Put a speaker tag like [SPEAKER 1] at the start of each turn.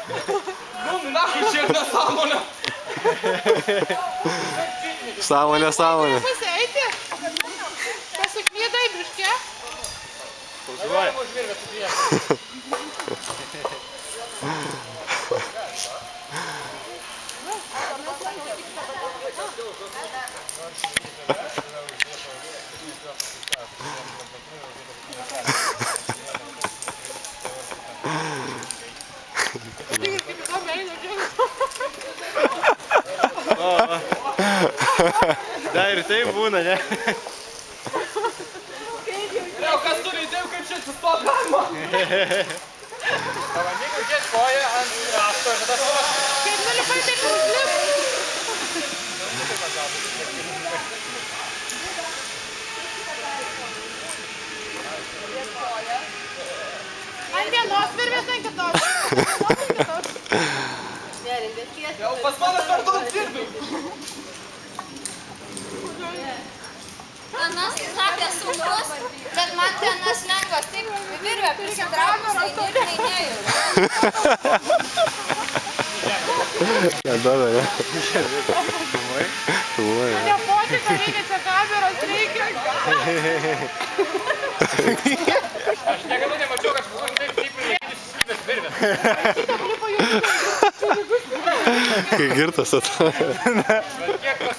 [SPEAKER 1] Nu, nahai šiek nesąmonę.
[SPEAKER 2] Sąmonė, sąmonė.
[SPEAKER 3] Pasieiti? Pasiklydai biškė?
[SPEAKER 1] Pauzuoja.
[SPEAKER 4] Da ir tai būna, ne?
[SPEAKER 1] Leo, kas turi idėjų, kaip čia atsistot galima? Pabandyk uždėt koją ant rašto ir tada suras.
[SPEAKER 3] Kaip nulipai, taip ir užlip. Ant vienos virvės, ant kitos.
[SPEAKER 1] Jau pas manas per daug dirbi.
[SPEAKER 5] Anas sakė sunkus, bet man ten nas lengvas, tik virvę prisitraukus, tai dirbai nejau.
[SPEAKER 2] Nedada, ne?
[SPEAKER 4] Filmai?
[SPEAKER 2] Filmuoja.
[SPEAKER 3] Ne fotiką reikia, čia kameros reikia.
[SPEAKER 1] Aš niekada nemačiau, kad žmogus taip stipriai laikytis įskydęs virvės.
[SPEAKER 3] Šitą flipo jau.
[SPEAKER 2] Kai girtas atrodo.
[SPEAKER 1] Bet kiek pas